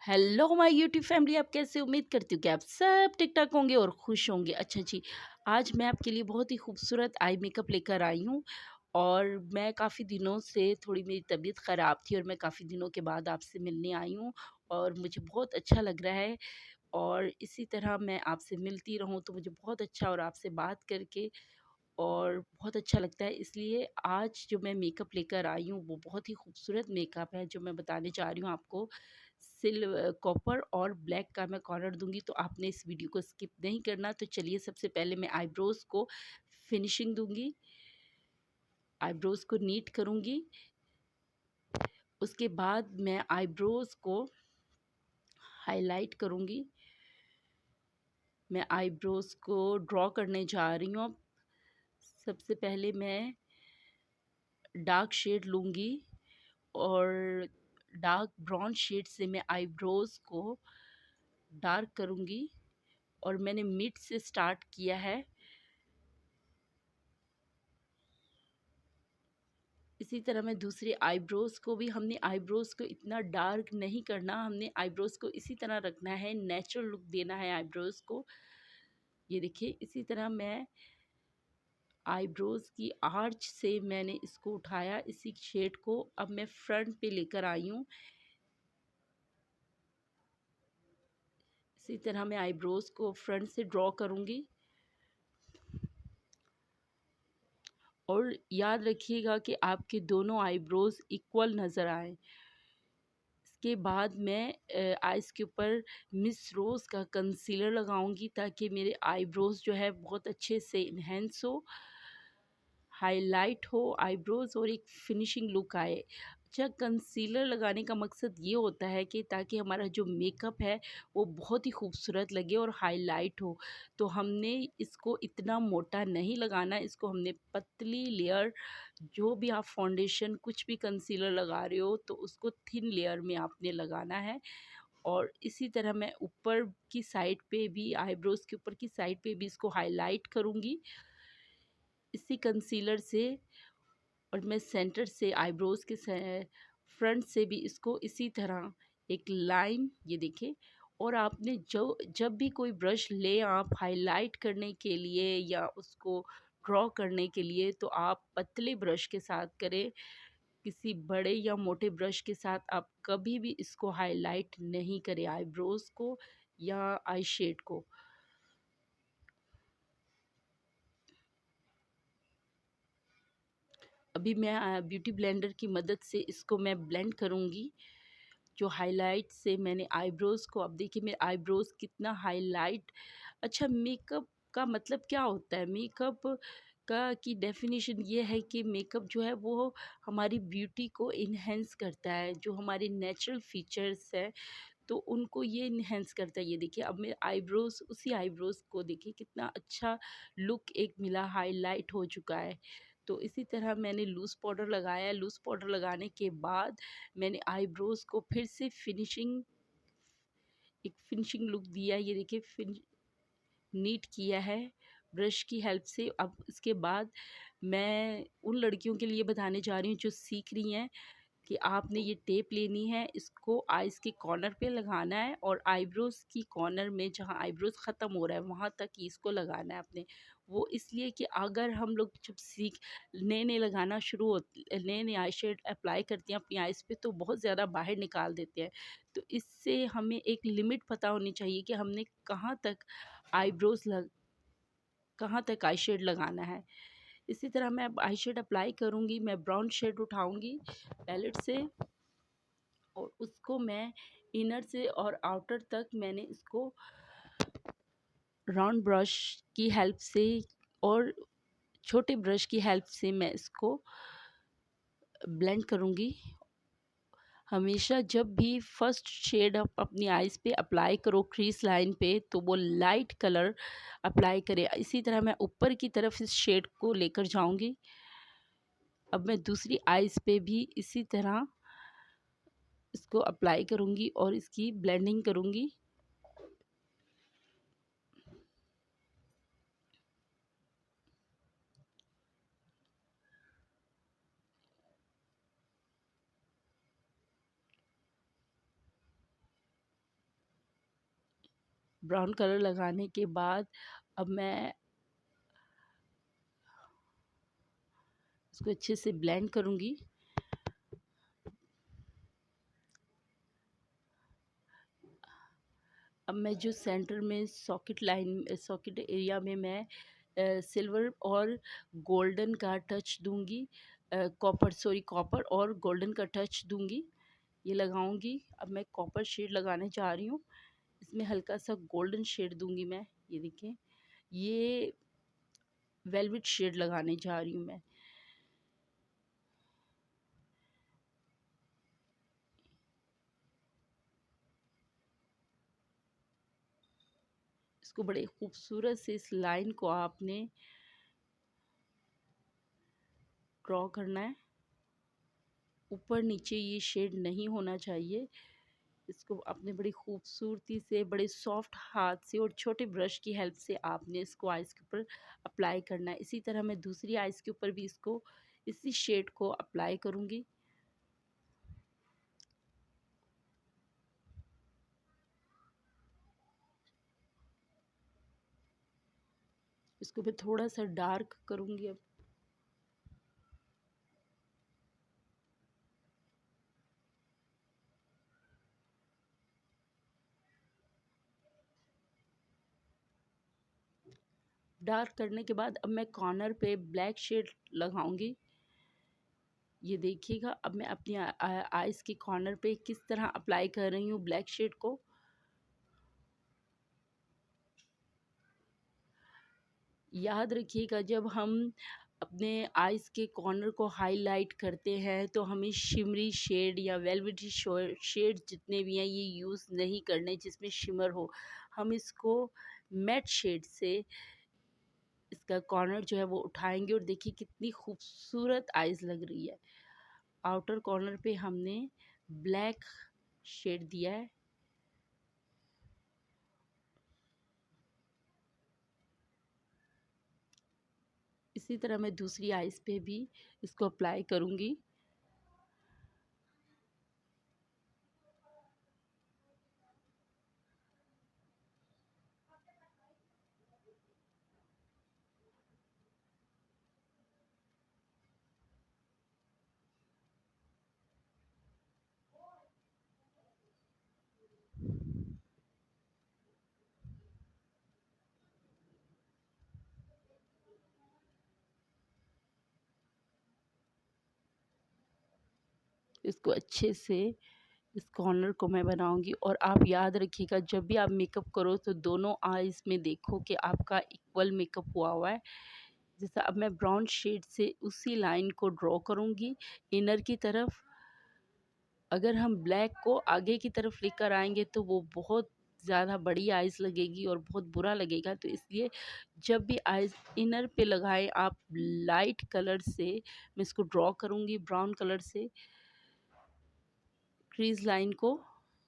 Hello my YouTube family, आप कैसे? उम्मीद करती हूँ कि आप सब ठीक ठाक होंगे और खुश होंगे। अच्छा जी, आज मैं आपके लिए बहुत ही खूबसूरत आई मेकअप लेकर आई हूँ। और मैं काफ़ी दिनों से थोड़ी मेरी तबीयत ख़राब थी और मैं काफ़ी दिनों के बाद आपसे मिलने आई हूँ और मुझे बहुत अच्छा लग रहा है। और इसी तरह मैं आपसे मिलती रहूँ तो मुझे बहुत अच्छा, और आपसे बात करके और बहुत अच्छा लगता है। इसलिए आज जो मैं मेकअप लेकर आई हूँ वो बहुत ही खूबसूरत मेकअप है जो मैं बताने जा रही हूँ आपको। कॉपर और ब्लैक का मैं कॉर्नर दूंगी, तो आपने इस वीडियो को स्किप नहीं करना। तो चलिए, सबसे पहले मैं आईब्रोज़ को फिनिशिंग दूंगी, आईब्रोज़ को नीट करूंगी। उसके बाद मैं आईब्रोज़ को हाईलाइट करूंगी। मैं आईब्रोज़ को ड्रॉ करने जा रही हूँ। अब सबसे पहले मैं डार्क शेड लूँगी और डार्क ब्राउन शेड से मैं आईब्रोज़ को डार्क करूँगी। और मैंने मिड से स्टार्ट किया है। इसी तरह मैं दूसरी आईब्रोज़ को भी, हमने आईब्रोज़ को इतना डार्क नहीं करना, हमने आईब्रोज़ को इसी तरह रखना है, नेचुरल लुक देना है आईब्रोज़ को। ये देखिए, इसी तरह मैं आईब्रोज़ की आर्च से मैंने इसको उठाया, इसी शेड को अब मैं फ्रंट पे लेकर आई हूँ। इसी तरह मैं आईब्रोज़ को फ्रंट से ड्रॉ करूँगी। और याद रखिएगा कि आपके दोनों आईब्रोज़ इक्वल नज़र आए। इसके बाद मैं आइज़ के ऊपर मिस रोज़ का कंसीलर लगाऊंगी ताकि मेरे आईब्रोज़ जो है बहुत अच्छे से इन्हेंस हो, हाईलाइट हो आईब्रोज़ और एक फिनिशिंग लुक आए। अच्छा, कंसीलर लगाने का मकसद ये होता है कि ताकि हमारा जो मेकअप है वो बहुत ही खूबसूरत लगे और हाईलाइट हो। तो हमने इसको इतना मोटा नहीं लगाना, इसको हमने पतली लेयर, जो भी आप फाउंडेशन कुछ भी कंसीलर लगा रहे हो तो उसको थिन लेयर में आपने लगाना है। और इसी तरह मैं ऊपर की साइड पे भी, आईब्रोज़ के ऊपर की साइड पे भी इसको हाईलाइट करूँगी इसी कंसीलर से। और मैं सेंटर से, आईब्रोज़ के फ्रंट से भी इसको इसी तरह एक लाइन, ये देखिए। और आपने जब भी कोई ब्रश ले आप हाईलाइट करने के लिए या उसको ड्रॉ करने के लिए, तो आप पतले ब्रश के साथ करें। किसी बड़े या मोटे ब्रश के साथ आप कभी भी इसको हाईलाइट नहीं करें, आईब्रोज़ को या आई शेड को। अभी मैं ब्यूटी ब्लेंडर की मदद से इसको मैं ब्लेंड करूँगी, जो हाइलाइट से मैंने आईब्रोज़ को। अब देखिए मेरे आईब्रोज़ कितना हाइलाइट। अच्छा, मेकअप का मतलब क्या होता है? मेकअप का की डेफिनेशन ये है कि मेकअप जो है वो हमारी ब्यूटी को इन्हेंस करता है, जो हमारे नेचुरल फीचर्स हैं तो उनको ये इन्हेंस करता है। ये देखिए, अब मेरे आईब्रोज़, उसी आईब्रोज़ को देखिए कितना अच्छा लुक एक मिला, हाइलाइट हो चुका है। तो इसी तरह मैंने लूज़ पाउडर लगाया। लूज़ पाउडर लगाने के बाद मैंने आईब्रोज़ को फिर से एक फिनिशिंग लुक दिया। ये देखिए, नीट किया है ब्रश की हेल्प से। अब इसके बाद मैं उन लड़कियों के लिए बताने जा रही हूँ जो सीख रही हैं कि आपने ये टेप लेनी है, इसको आइज़ के कॉर्नर पे लगाना है और आईब्रोज़ की कॉर्नर में जहाँ आईब्रोज़ ख़त्म हो रहा है वहाँ तक ही इसको लगाना है आपने। वो इसलिए कि अगर हम लोग जब नए-नए लगाना शुरू हो, नए-नए आई शेड अप्लाई करते हैं अपनी आइज़ पे तो बहुत ज़्यादा बाहर निकाल देते हैं। तो इससे हमें एक लिमिट पता होनी चाहिए कि हमने कहाँ तक आई शेड लगाना है। इसी तरह मैं अब आई शेड अप्लाई करूँगी। मैं ब्राउन शेड उठाऊँगी पैलेट से और उसको मैं इनर से और आउटर तक, मैंने इसको राउंड ब्रश की हेल्प से और छोटे ब्रश की हेल्प से मैं इसको ब्लेंड करूँगी। हमेशा जब भी फर्स्ट शेड आप अपनी आइज़ पे अप्लाई करो क्रीज लाइन पे, तो वो लाइट कलर अप्लाई करें। इसी तरह मैं ऊपर की तरफ इस शेड को लेकर जाऊँगी। अब मैं दूसरी आइज़ पे भी इसी तरह इसको अप्लाई करूँगी और इसकी ब्लेंडिंग करूँगी। ब्राउन कलर लगाने के बाद अब मैं इसको अच्छे से ब्लेंड करूँगी। अब मैं जो सेंटर में सॉकेट एरिया में मैं सिल्वर और गोल्डन का टच दूंगी, कॉपर और गोल्डन का टच दूंगी, ये लगाऊंगी। अब मैं कॉपर शेड लगाने जा रही हूँ, इसमें हल्का सा गोल्डन शेड दूंगी मैं। ये देखें, ये वेलवेट शेड लगाने जा रही हूँ मैं। इसको बड़े खूबसूरत से इस लाइन को आपने ड्रॉ करना है। ऊपर नीचे ये शेड नहीं होना चाहिए। इसको आपने बड़ी खूबसूरती से, बड़े सॉफ्ट हाथ से और छोटे ब्रश की हेल्प से आपने इसको आइज़ के ऊपर अप्लाई करना है। इसी तरह मैं दूसरी आइज़ के ऊपर भी इसको, इसी शेड को अप्लाई करूँगी। इसको मैं थोड़ा सा डार्क करूँगी अब। डार्क करने के बाद अब मैं कॉर्नर पे ब्लैक शेड लगाऊंगी। ये देखिएगा, अब मैं अपनी आइज़ के कॉर्नर पे किस तरह अप्लाई कर रही हूँ ब्लैक शेड को। याद रखिएगा, जब हम अपने आइज़ के कॉर्नर को हाईलाइट करते हैं तो हमें शिमरी शेड या वेलवेटी शेड जितने भी हैं ये यूज़ नहीं करने जिसमें शिमर हो। हम इसको मैट शेड से इसका कॉर्नर जो है वो उठाएंगे और देखिए कितनी खूबसूरत आइज़ लग रही है। आउटर कॉर्नर पे हमने ब्लैक शेड दिया है। इसी तरह मैं दूसरी आइज़ पे भी इसको अप्लाई करूँगी। इसको अच्छे से इस कॉर्नर को मैं बनाऊंगी। और आप याद रखिएगा, जब भी आप मेकअप करो तो दोनों आईज में देखो कि आपका इक्वल मेकअप हुआ हुआ है। जैसा अब मैं ब्राउन शेड से उसी लाइन को ड्रॉ करूंगी इनर की तरफ। अगर हम ब्लैक को आगे की तरफ लेकर आएंगे तो वो बहुत ज़्यादा बड़ी आइज़ लगेगी और बहुत बुरा लगेगा। तो इसलिए जब भी आइज़ इनर पे लगाएं आप लाइट कलर से, मैं इसको ड्रॉ करूंगी ब्राउन कलर से क्रीज लाइन को।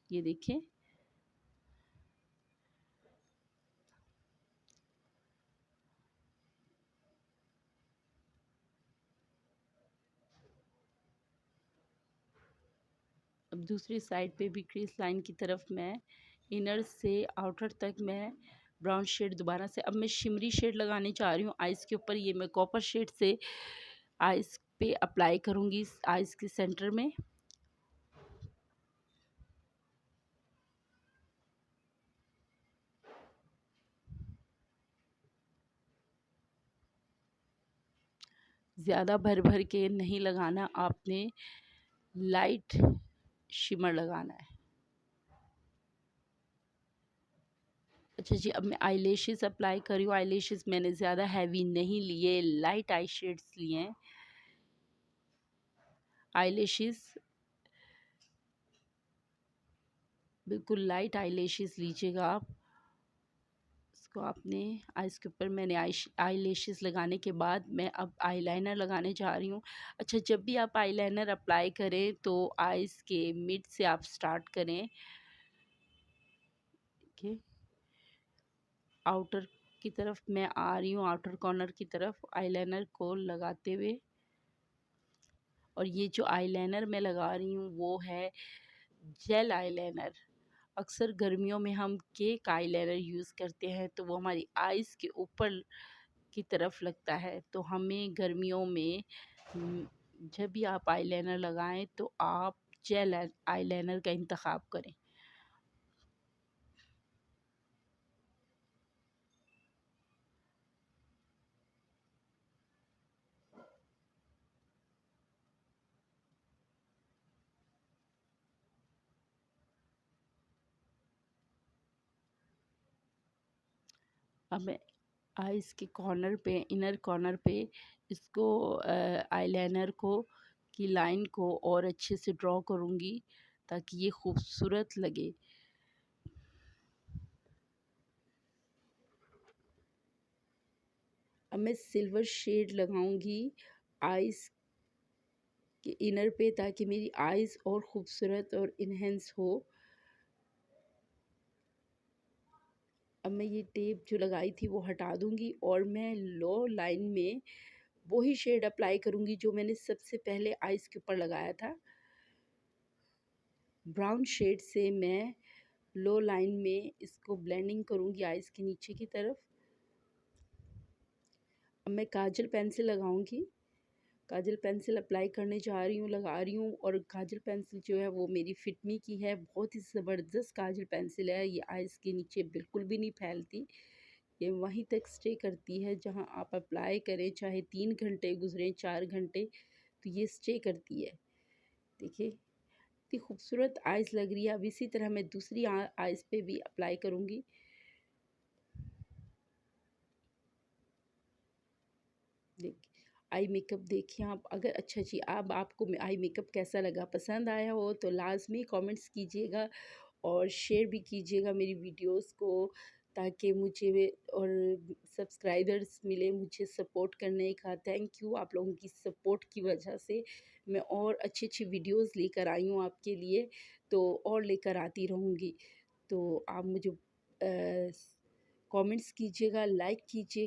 ये देखें, अब दूसरी साइड पे भी क्रीज लाइन की तरफ मैं इनर से आउटर तक मैं ब्राउन शेड दोबारा से, अब मैं शिमरी शेड लगाने जा रही हूँ आइज़ के ऊपर। ये मैं कॉपर शेड से आइज़ पे अप्लाई करूँगी आइज़ के सेंटर में। ज़्यादा भर भर के नहीं लगाना, आपने लाइट शिमर लगाना है। अच्छा जी, अब मैं आईलैशेस अप्लाई कर रही हूँ। आईलैशेस मैंने ज़्यादा हैवी नहीं लिए, लाइट आई शेड्स लिए हैं। आईलैशेस बिल्कुल लाइट आईलैशेस लीजिएगा आप। इसको आपने आइज़ के ऊपर मैंने आईलैशेस लगाने के बाद मैं अब आईलाइनर लगाने जा रही हूँ। अच्छा, जब भी आप आईलाइनर अप्लाई करें तो आइज़ के मिड से आप स्टार्ट करें। देखिए, आउटर की तरफ मैं आ रही हूँ, आउटर कॉर्नर की तरफ आईलाइनर को लगाते हुए। और ये जो आईलाइनर मैं लगा रही हूँ वो है जेल आईलाइनर। अक्सर गर्मियों में हम केक आईलाइनर यूज़ करते हैं तो वो हमारी आइज़ के ऊपर की तरफ लगता है। तो हमें गर्मियों में जब भी आप आईलाइनर लगाएं तो आप जेल आईलाइनर का इंतखाब करें। अब मैं आइज़ के कॉर्नर पे, इनर कॉर्नर पे इसको आईलाइनर को की लाइन को और अच्छे से ड्रॉ करूँगी ताकि ये खूबसूरत लगे। अब मैं सिल्वर शेड लगाऊंगी आइज़ के इनर पे ताकि मेरी आइज़ और खूबसूरत और इन्हेंस हो। अब मैं ये टेप जो लगाई थी वो हटा दूंगी और मैं लो लाइन में वही शेड अप्लाई करूंगी जो मैंने सबसे पहले आइज़ के ऊपर लगाया था। ब्राउन शेड से मैं लो लाइन में इसको ब्लेंडिंग करूंगी आइज़ के नीचे की तरफ। अब मैं काजल पेंसिल लगाऊंगी। काजल पेंसिल अप्लाई करने जा रही हूँ, लगा रही हूँ, और काजल पेंसिल जो है वो मेरी फिटमी की है। बहुत ही ज़बरदस्त काजल पेंसिल है। ये आइज़ के नीचे बिल्कुल भी नहीं फैलती, ये वहीं तक स्टे करती है जहाँ आप अप्लाई करें, चाहे 3 घंटे गुजरें, 4 घंटे, तो ये स्टे करती है। देखिए इतनी खूबसूरत आइज़ लग रही है। अब इसी तरह मैं दूसरी आइज़ पे भी अप्लाई करूँगी। देखिए आई मेकअप देखिए आप, अगर अच्छा जी अब आपको आई मेकअप कैसा लगा, पसंद आया हो तो लाजमी कमेंट्स कीजिएगा और शेयर भी कीजिएगा मेरी वीडियोस को, ताकि मुझे और सब्सक्राइबर्स मिले मुझे सपोर्ट करने का। थैंक यू, आप लोगों की सपोर्ट की वजह से मैं और अच्छी अच्छी वीडियोस लेकर आई हूँ आपके लिए, तो और लेकर आती रहूँगी। तो आप मुझे कमेंट्स कीजिएगा, लाइक कीजिए।